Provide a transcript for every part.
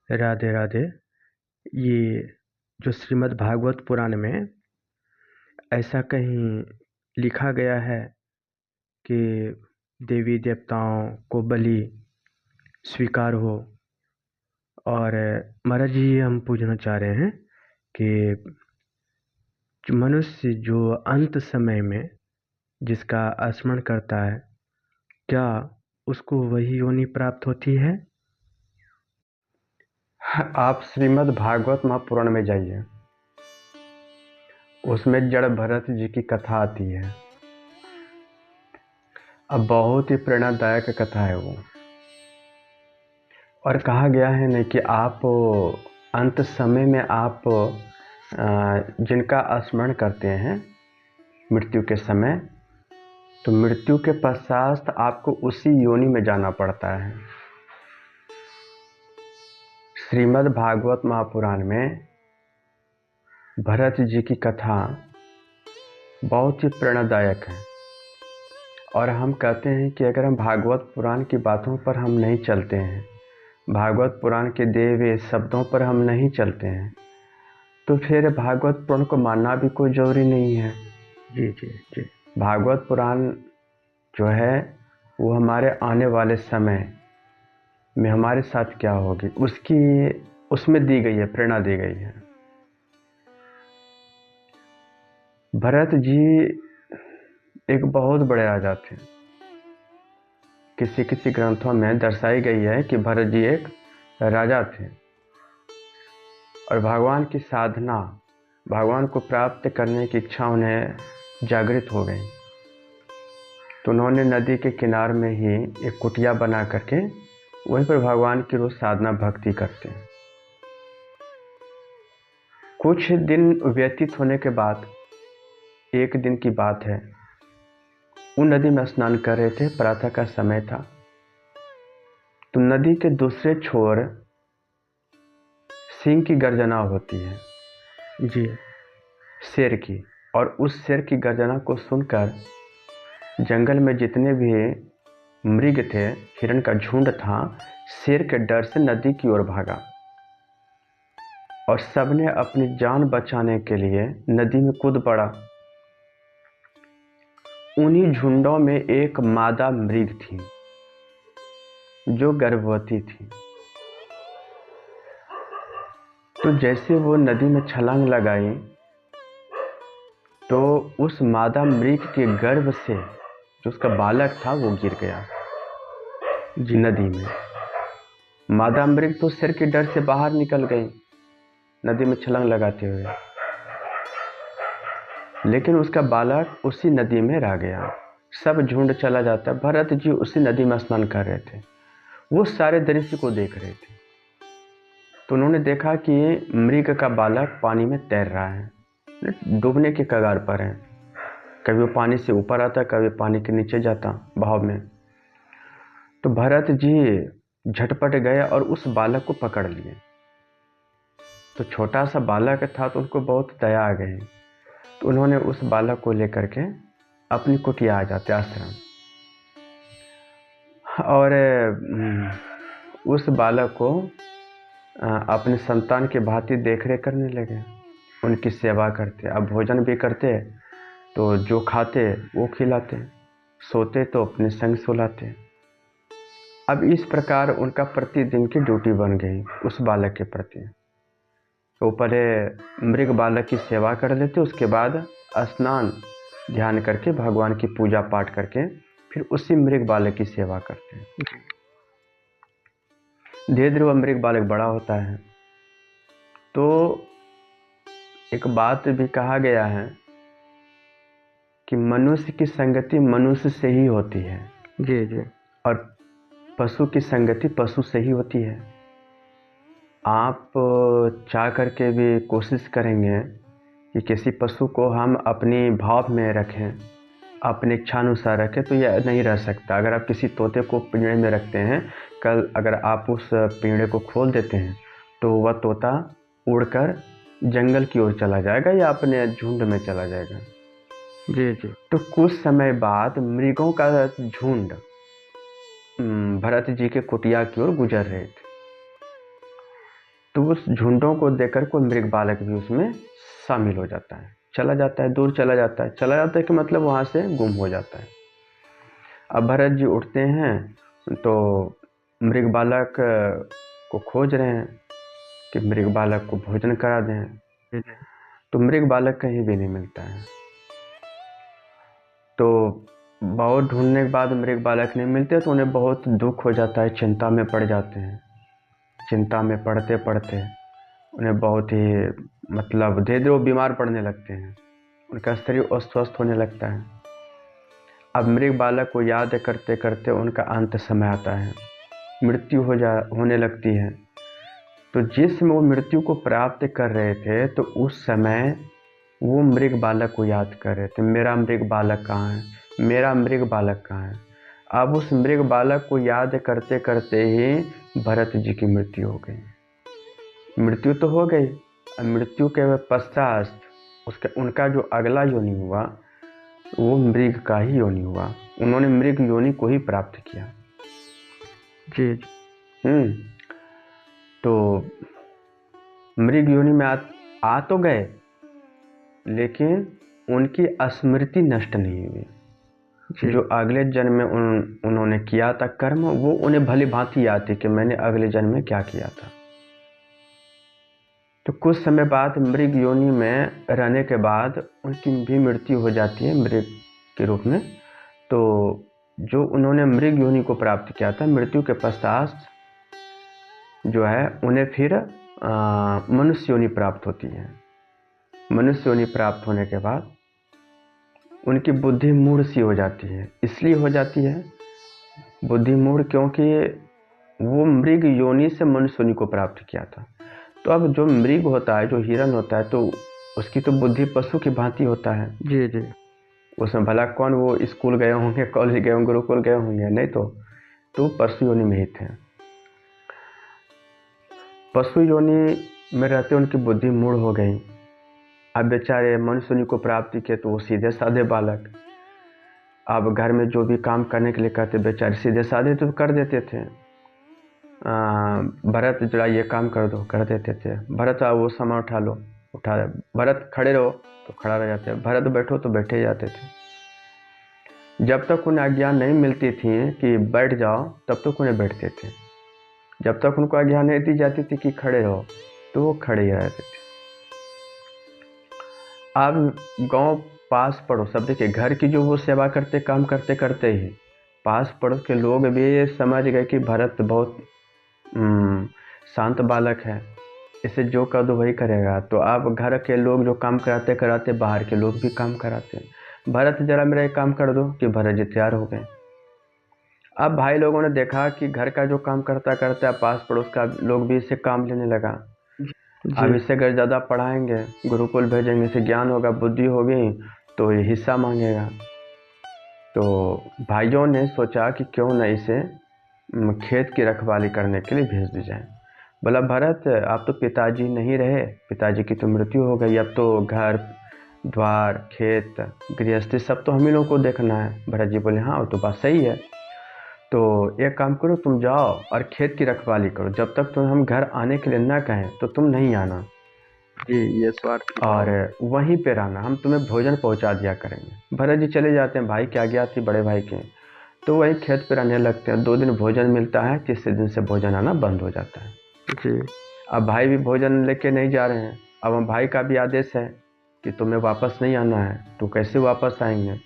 राधे राधे। ये जो श्रीमद् भागवत पुराण में ऐसा कहीं लिखा गया है कि देवी देवताओं को बलि स्वीकार हो। और महाराज जी, हम पूछना चाह रहे हैं कि जो मनुष्य जो अंत समय में जिसका स्मरण करता है, क्या उसको वही योनि प्राप्त होती है? आप श्रीमद् भागवत महापुराण में जाइए, उसमें जड़ भरत जी की कथा आती है। अब बहुत ही प्रेरणादायक कथा है वो। और कहा गया है न कि आप अंत समय में आप जिनका स्मरण करते हैं मृत्यु के समय, तो मृत्यु के पश्चात आपको उसी योनि में जाना पड़ता है। श्रीमद् भागवत महापुराण में भरत जी की कथा बहुत ही प्रेरणादायक है। और हम कहते हैं कि अगर हम भागवत पुराण की बातों पर हम नहीं चलते हैं, भागवत पुराण के दिए हुए शब्दों पर हम नहीं चलते हैं, तो फिर भागवत पुराण को मानना भी कोई जरूरी नहीं है। जी जी जी। भागवत पुराण जो है वो हमारे आने वाले समय में हमारे साथ क्या होगी उसमें दी गई है, प्रेरणा दी गई है। भरत जी एक बहुत बड़े राजा थे। किसी ग्रंथों में दर्शाई गई है कि भरत जी एक राजा थे और भगवान की साधना, भगवान को प्राप्त करने की इच्छा उन्हें जागृत हो गई। तो उन्होंने नदी के किनारे में ही एक कुटिया बना करके वहीं पर भगवान की रोज साधना भक्ति करते हैं। कुछ दिन व्यतीत होने के बाद एक दिन की बात है, वो नदी में स्नान कर रहे थे, प्रातः का समय था। तो नदी के दूसरे छोर सिंह की गर्जना होती है जी। शेर की। और उस शेर की गर्जना को सुनकर जंगल में जितने भी मृग थे, हिरण का झुंड था, शेर के डर से नदी की ओर भागा। और सबने अपनी जान बचाने के लिए नदी में कूद पड़ा। उन्हीं झुंडों में एक मादा मृग थी जो गर्भवती थी। तो जैसे वो नदी में छलांग लगाई तो उस मादा मृग के गर्भ से जो उसका बालक था वो गिर गया जी। नदी में। मादा मृग तो सिर के डर से बाहर निकल गई नदी में छलांग लगाते हुए, लेकिन उसका बालक उसी नदी में रह गया। सब झुंड चला जाता। भरत जी उसी नदी में स्नान कर रहे थे, वो सारे दृश्य को देख रहे थे। तो उन्होंने देखा कि मृग का बालक पानी में तैर रहा है, डूबने के कगार पर है। कभी वो पानी से ऊपर आता, कभी पानी के नीचे जाता बहाव में। तो भरत जी झटपट गए और उस बालक को पकड़ लिए। तो छोटा सा बालक था तो उनको बहुत दया आ गई। तो उन्होंने उस बालक को लेकर के अपनी कुटिया आ जाते, आश्रम। और उस बालक को अपने संतान के भांति देखरेख करने लगे, उनकी सेवा करते। अब भोजन भी करते तो जो खाते वो खिलाते, सोते तो अपने संग सुलाते। अब इस प्रकार उनका प्रतिदिन की ड्यूटी बन गई उस बालक के प्रति। तो पहले मृग बालक की सेवा कर लेते, उसके बाद स्नान ध्यान करके भगवान की पूजा पाठ करके फिर उसी मृग बालक की सेवा करते हैं। धीरे धीरे वह मृग बालक बड़ा होता है। तो एक बात भी कहा गया है कि मनुष्य की संगति मनुष्य से ही होती है। जी जी। और पशु की संगति पशु से ही होती है। आप चाह करके भी कोशिश करेंगे कि किसी पशु को हम अपनी भाव में रखें, अपने इच्छानुसार रखें, तो यह नहीं रह सकता। अगर आप किसी तोते को पिंजरे में रखते हैं, कल अगर आप उस पिंजरे को खोल देते हैं तो वह तोता उड़कर जंगल की ओर चला जाएगा या अपने झुंड में चला जाएगा। जी जी। तो कुछ समय बाद मृगों का झुंड भरत जी के कुटिया की ओर गुजर रहे थे। तो उस झुंडों को देखकर कोई मृग बालक भी उसमें शामिल हो जाता है, चला जाता है, दूर चला जाता है कि मतलब वहाँ से गुम हो जाता है। अब भरत जी उठते हैं तो मृग बालक को खोज रहे हैं कि मृग बालक को भोजन करा दें, तो मृग बालक कहीं भी नहीं मिलता है। तो बहुत ढूंढने के बाद मृग बालक नहीं मिलते तो उन्हें बहुत दुख हो जाता है, चिंता में पड़ जाते हैं। चिंता में पढ़ते पढ़ते उन्हें बहुत ही मतलब धीरे धीरे वो बीमार पड़ने लगते हैं, उनका शरीर अस्वस्थ होने लगता है। अब मृग बालक को याद करते करते उनका अंत समय आता है, मृत्यु होने लगती है। तो जिस समय वो मृत्यु को प्राप्त कर रहे थे तो उस समय वो मृग बालक को याद कर रहे थे, मेरा मृग बालक कहाँ है, मेरा मृग बालक कहाँ है। अब उस मृग बालक को याद करते करते ही भरत जी की मृत्यु हो गई। मृत्यु तो हो गई, मृत्यु के पश्चात उनका जो अगला योनि हुआ वो मृग का ही योनि हुआ, उन्होंने मृग योनि को ही प्राप्त किया। जी। तो मृग योनि में आ तो गए, लेकिन उनकी स्मृति नष्ट नहीं हुई। जो अगले जन्म में उन्होंने किया था कर्म, वो उन्हें भली भांति याद थी कि मैंने अगले जन्म में क्या किया था। तो कुछ समय बाद मृग योनि में रहने के बाद उनकी भी मृत्यु हो जाती है मृग के रूप में। तो जो उन्होंने मृग योनि को प्राप्त किया था, मृत्यु के पश्चात जो है उन्हें फिर मनुष्य योनि प्राप्त होती है। मनुष्य योनि प्राप्त होने के बाद उनकी बुद्धि मूढ़ सी हो जाती है। इसलिए हो जाती है बुद्धि मूढ़ क्योंकि वो मृग योनि से मनुष्य योनि को प्राप्त किया था। तो अब जो मृग होता है, जो हिरण होता है, तो उसकी तो बुद्धि पशु की भांति होता है। जी जी। उसमें भला कौन वो स्कूल गए होंगे, कॉलेज गए होंगे, गुरुकुल गए होंगे, नहीं तो पशु योनि में ही थे। पशु योनि में रहते उनकी बुद्धि मूढ़ हो गई। अब बेचारे मनुष्य योनि को प्राप्ति के तो वो सीधे साधे बालक, अब घर में जो भी काम करने के लिए कहते बेचारे सीधे साधे तो कर देते थे। भरत जरा ये काम कर दो, कर देते थे। भरत आओ वो सामान उठा लो, उठा। भरत खड़े रहो तो खड़ा रह जाते, भरत बैठो तो बैठे जाते थे। जब तक उन्हें आज्ञा नहीं मिलती थी कि बैठ जाओ तब तक उन्हें बैठते थे। जब तक उनको आज्ञा नहीं दी जाती थी कि खड़े रहो तो वो खड़े ही रहते थे। अब गांव पास पड़ोस सब देखिए, घर की जो वो सेवा करते, काम करते करते ही पास पड़ोस के लोग भी समझ गए कि भरत बहुत शांत बालक है, इसे जो कर दो वही करेगा। तो अब घर के लोग जो काम कराते कराते बाहर के लोग भी काम कराते, भरत जरा मेरा एक काम कर दो, कि भरत जी तैयार हो गए। अब भाई लोगों ने देखा कि घर का जो काम करता करता पास पड़ोस का लोग भी इससे काम लेने लगा। अब इससे अगर ज़्यादा पढ़ाएंगे, गुरुकुल भेजेंगे, इसे ज्ञान होगा, बुद्धि होगी, तो ये हिस्सा मांगेगा। तो भाइयों ने सोचा कि क्यों न इसे खेत की रखवाली करने के लिए भेज दी जाए। बोला भरत आप तो पिताजी नहीं रहे, पिताजी की तो मृत्यु हो गई, अब तो घर द्वार खेत गृहस्थी सब तो हम ही लोगों को देखना है। भरत जी बोले हाँ वो तो बात सही है, तो एक काम करो तुम जाओ और खेत की रखवाली करो, जब तक तुम हम घर आने के लिए ना कहें तो तुम नहीं आना जी, ये स्वार्थ और वहीं पे रहना, हम तुम्हें भोजन पहुंचा दिया करेंगे। भरत जी चले जाते हैं, भाई की आज्ञा थी बड़े भाई के, तो वही खेत पे रहने लगते हैं। 2 दिन भोजन मिलता है, तीसरे दिन से भोजन आना बंद हो जाता है। जी। अब भाई भी भोजन लेके नहीं जा रहे हैं। अब हम भाई का भी आदेश है कि तुम्हें वापस नहीं आना है, तो कैसे वापस आएंगे।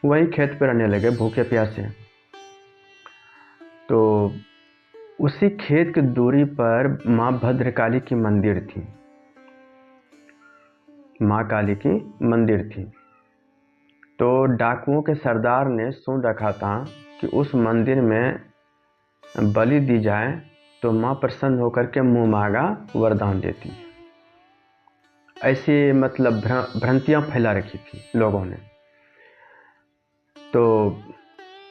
वही खेत पे रहने लगे भूखे प्यासे। तो उसी खेत की दूरी पर माँ भद्रकाली की मंदिर थी, माँ काली की मंदिर थी। तो डाकुओं के सरदार ने सुन रखा था कि उस मंदिर में बलि दी जाए तो माँ प्रसन्न होकर के मुँह मांगा वरदान देती है। ऐसी मतलब भ्रांतियाँ फैला रखी थी लोगों ने। तो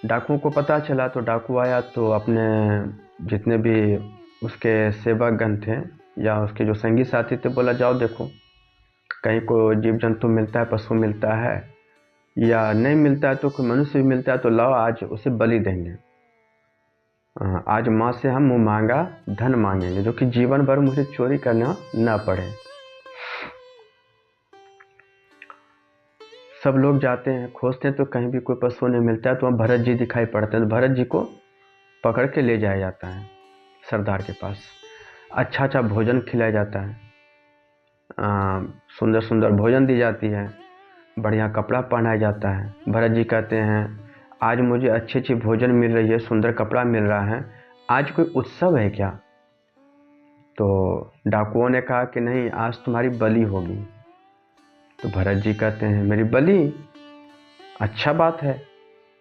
डाकुओं को पता चला, तो डाकू आया तो अपने जितने भी उसके सेवकगण थे या उसके जो संगी साथी थे, बोला जाओ देखो कहीं को जीव जंतु मिलता है, पशु मिलता है, या नहीं मिलता है तो कोई मनुष्य भी मिलता है, तो लाओ आज उसे बलि देंगे। आज माँ से हम मुँह मांगा धन मांगेंगे, जो कि जीवन भर मुझे चोरी करना ना पड़े। सब लोग जाते हैं, खोजते हैं तो कहीं भी कोई पशु नहीं मिलता है, तो वहाँ भरत जी दिखाई पड़ते हैं। तो भरत जी को पकड़ के ले जाया जाता है सरदार के पास। अच्छा अच्छा भोजन खिलाया जाता है, सुंदर सुंदर भोजन दी जाती है, बढ़िया कपड़ा पहनाया जाता है। भरत जी कहते हैं आज मुझे अच्छी अच्छी भोजन मिल रही है, सुंदर कपड़ा मिल रहा है, आज कोई उत्सव है क्या? तो डाकुओं ने कहा कि नहीं, आज तुम्हारी बलि होगी। तो भरत जी कहते हैं मेरी बलि? अच्छा बात है,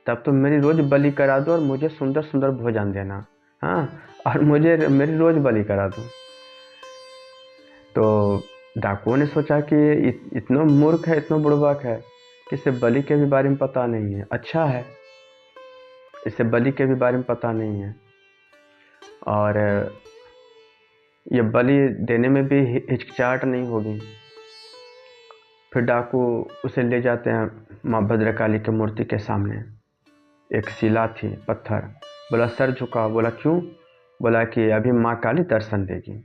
तब तो मेरी रोज़ बलि करा दो और मुझे सुंदर सुंदर भोजन देना। हाँ, और मुझे मेरी रोज़ बलि करा दो। तो डाकुओं ने सोचा कि इतना मूर्ख है, इतना बुड़बक है कि इसे बलि के भी बारे में पता नहीं है। अच्छा है, इसे बलि के भी बारे में पता नहीं है, और ये बलि देने में भी हिचकिचाहट नहीं होगी। फिर डाकू उसे ले जाते हैं माँ भद्रकाली की मूर्ति के सामने। एक शिला थी, पत्थर। बोला सर झुकाओ। बोला क्यों? बोला कि अभी माँ काली दर्शन देगी।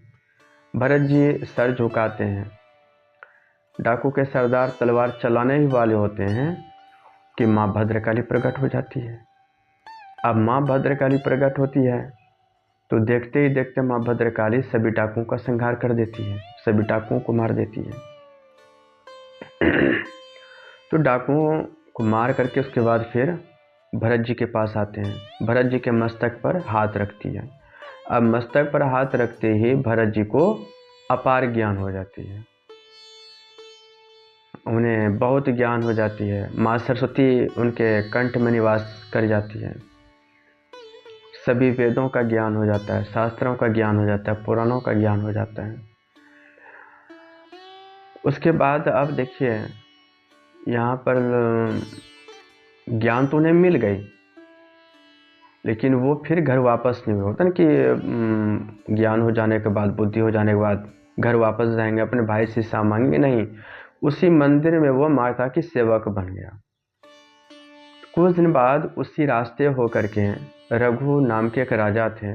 भरत जी सर झुकाते हैं। डाकू के सरदार तलवार चलाने ही वाले होते हैं कि माँ भद्रकाली प्रकट हो जाती है। अब माँ भद्रकाली प्रकट होती है तो देखते ही देखते माँ भद्रकाली सभी डाकुओं का संहार कर देती है, सभी डाकुओं को मार देती है। तो डाकुओं को मार करके उसके बाद फिर भरत जी के पास आते हैं। भरत जी के मस्तक पर हाथ रखती है। अब मस्तक पर हाथ रखते ही भरत जी को अपार ज्ञान हो जाती है, उन्हें बहुत ज्ञान हो जाती है। माँ सरस्वती उनके कंठ में निवास कर जाती है। सभी वेदों का ज्ञान हो जाता है, शास्त्रों का ज्ञान हो जाता है, पुराणों का ज्ञान हो जाता है। उसके बाद अब देखिए, यहाँ पर ज्ञान तो उन्हें मिल गई, लेकिन वो फिर घर वापस नहीं होता ना कि ज्ञान हो जाने के बाद, बुद्धि हो जाने के बाद घर वापस जाएंगे, अपने भाई से हिस्सा मांगेंगे। नहीं, उसी मंदिर में वो माता की सेवक बन गया। कुछ दिन बाद उसी रास्ते होकर के रघु नाम के एक राजा थे,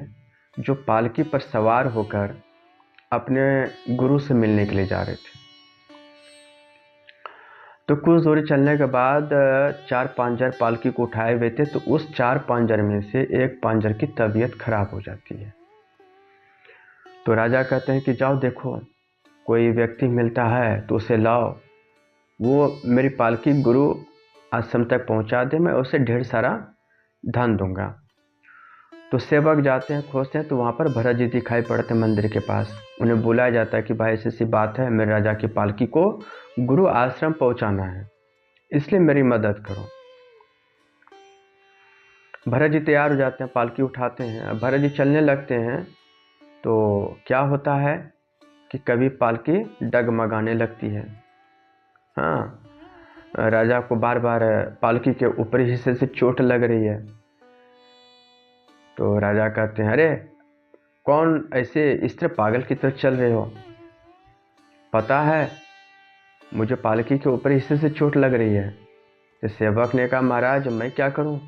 जो पालकी पर सवार होकर अपने गुरु से मिलने के लिए जा रहे थे। तो कुछ दूरी चलने के बाद 4 पांजर पालकी को उठाए हुए थे। तो उस 4 पांजर में से एक पांजर की तबीयत खराब हो जाती है। तो राजा कहते हैं कि जाओ देखो, कोई व्यक्ति मिलता है तो उसे लाओ, वो मेरी पालकी गुरु आश्रम तक पहुंचा दे, मैं उसे ढेर सारा धन दूंगा। तो सेवक जाते हैं, खोजते हैं, तो वहाँ पर भरत जी दिखाई पड़ते हैं मंदिर के पास। उन्हें बुलाया जाता है कि भाई ऐसी सी बात है, मेरे राजा की पालकी को गुरु आश्रम पहुँचाना है, इसलिए मेरी मदद करो। भरत जी तैयार हो जाते हैं, पालकी उठाते हैं। भरत जी चलने लगते हैं तो क्या होता है कि कभी पालकी डगमगाने लगती है। हाँ, राजा को बार बार पालकी के ऊपरी हिस्से से चोट लग रही है। तो राजा कहते हैं अरे कौन ऐसे इस तरह पागल की तरह चल रहे हो? पता है मुझे पालकी के ऊपरी हिस्से से चोट लग रही है। तो सेवक ने कहा महाराज मैं क्या करूं,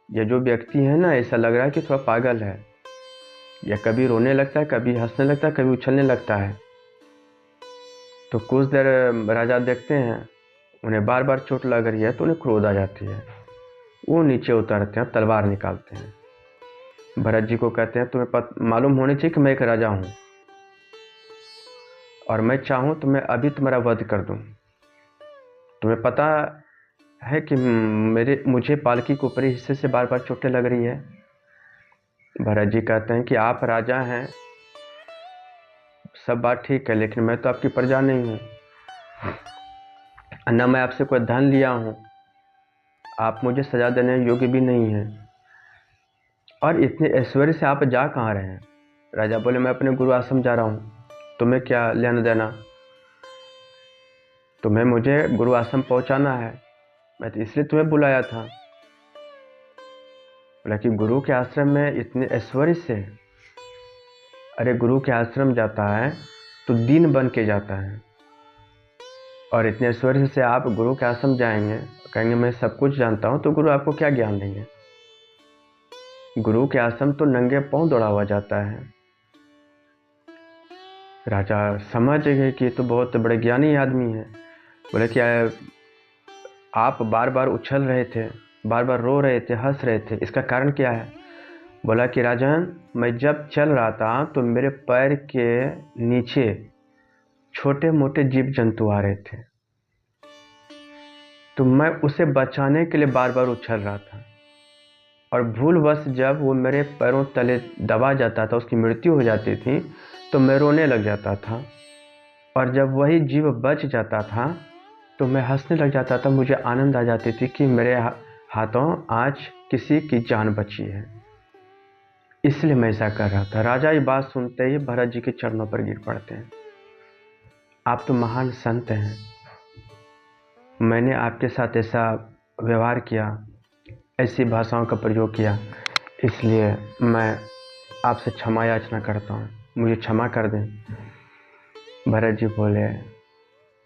ये जो व्यक्ति है ना, ऐसा लग रहा है कि थोड़ा पागल है। यह कभी रोने लगता है, कभी हंसने लगता है, कभी उछलने लगता है। तो कुछ देर राजा देखते हैं, उन्हें बार बार चोट लग रही है, तो उन्हें क्रोध आ जाती है। वो नीचे उतरते हैं, तलवार निकालते हैं। भरत जी को कहते हैं तुम्हें मालूम होनी चाहिए कि मैं एक राजा हूँ, और मैं चाहूँ तो मैं अभी तुम्हारा वध कर दूँ। तुम्हें पता है कि मुझे पालकी के ऊपरी हिस्से से बार बार चोटें लग रही है। भरत जी कहते हैं कि आप राजा हैं, सब बात ठीक है, लेकिन मैं तो आपकी प्रजा नहीं हूँ, न मैं आपसे कोई धन लिया हूँ, आप मुझे सजा देने योग्य भी नहीं हैं, और इतने ऐश्वर्य से आप जा कहाँ रहे हैं? राजा बोले मैं अपने गुरु आश्रम जा रहा हूँ, तुम्हें क्या लेना देना? तुम्हें मुझे गुरु आश्रम पहुँचाना है, मैं तो इसलिए तुम्हें बुलाया था। बोला कि गुरु के आश्रम में इतने ऐश्वर्य से? अरे गुरु के आश्रम जाता है तो दीन बन के जाता है, और इतने ऐश्वर्य से आप गुरु के आश्रम जाएंगे, कहेंगे मैं सब कुछ जानता हूँ, तो गुरु आपको क्या ज्ञान देंगे? गुरु के आश्रम तो नंगे पांव दौड़ा हुआ जाता है। राजा समझ गए कि ये तो बहुत बड़े ज्ञानी आदमी है। बोले कि आप बार बार उछल रहे थे, बार बार रो रहे थे, हंस रहे थे, इसका कारण क्या है? बोला कि राजन, मैं जब चल रहा था तो मेरे पैर के नीचे छोटे मोटे जीव जंतु आ रहे थे, तो मैं उसे बचाने के लिए बार बार उछल रहा था, और भूलवश जब वो मेरे पैरों तले दबा जाता था, उसकी मृत्यु हो जाती थी, तो मैं रोने लग जाता था, और जब वही जीव बच जाता था तो मैं हंसने लग जाता था। मुझे आनंद आ जाती थी कि मेरे हाथों आज किसी की जान बची है, इसलिए मैं ऐसा कर रहा था। राजा ये बात सुनते ही भरत जी के चरणों पर गिर पड़ते हैं। आप तो महान संत हैं, मैंने आपके साथ ऐसा व्यवहार किया, ऐसी भाषाओं का प्रयोग किया, इसलिए मैं आपसे क्षमा याचना करता हूँ, मुझे क्षमा कर दें। भरत जी बोले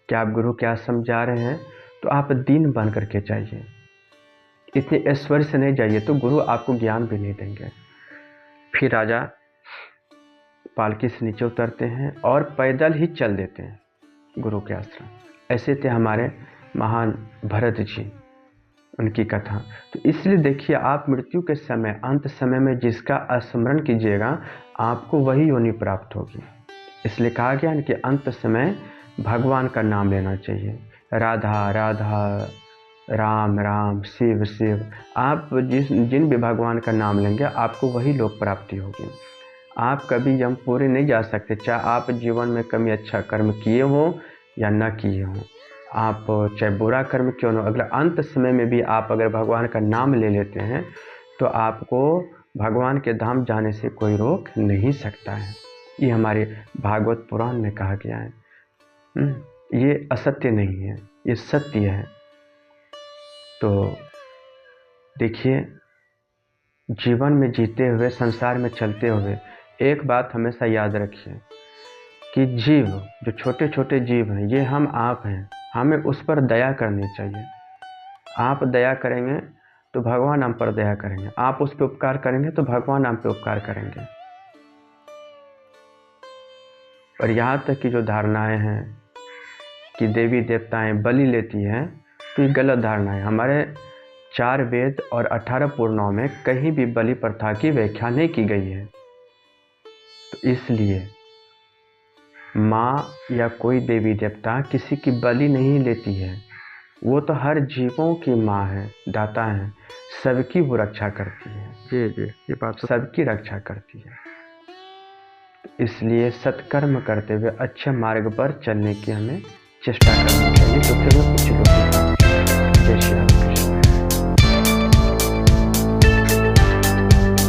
कि आप गुरु के आश्रम जा रहे हैं तो आप दीन बन करके जाइए, इतने ऐश्वर्य से नहीं जाइए तो गुरु आपको ज्ञान भी नहीं देंगे। फिर राजा पालकी से नीचे उतरते हैं और पैदल ही चल देते हैं गुरु के आश्रम। ऐसे थे हमारे महान भरत जी, उनकी कथा। तो इसलिए देखिए, आप मृत्यु के समय, अंत समय में जिसका स्मरण कीजिएगा आपको वही योनि प्राप्त होगी। इसलिए कहा गया कि अंत समय भगवान का नाम लेना चाहिए। राधा राधा, राम राम, शिव शिव। आप जिन भी भगवान का नाम लेंगे आपको वही लोक प्राप्ति होगी। आप कभी यमपुरी नहीं जा सकते, चाहे आप जीवन में कभी अच्छा कर्म किए हो या न किए हो, आप चाहे बुरा कर्म क्यों न हो, अगला अंत समय में भी आप अगर भगवान का नाम ले लेते हैं तो आपको भगवान के धाम जाने से कोई रोक नहीं सकता है। ये हमारे भागवत पुराण में कहा गया है। ये असत्य नहीं है, ये सत्य है। तो देखिए, जीवन में जीते हुए, संसार में चलते हुए एक बात हमेशा याद रखिए कि जीव, जो छोटे छोटे जीव हैं, ये हम आप हैं, हमें उस पर दया करनी चाहिए। आप दया करेंगे तो भगवान हम पर दया करेंगे, आप उस पर उपकार करेंगे तो भगवान हम पे उपकार करेंगे। और यहाँ तक की जो धारणाएं हैं कि देवी देवताएं बलि लेती हैं, तो ये गलत धारणा है। हमारे 4 वेद और 18 पुराणों में कहीं भी बलि प्रथा की व्याख्या नहीं की गई है। तो इसलिए माँ या कोई देवी देवता किसी की बलि नहीं लेती है, वो तो हर जीवों की माँ है, दाता है, सबकी वो रक्षा करती है। जी, ये बात सबकी रक्षा करती है। इसलिए सत्कर्म करते हुए अच्छे मार्ग पर चलने की हमें चेष्टा करनी चाहिए, तो फिर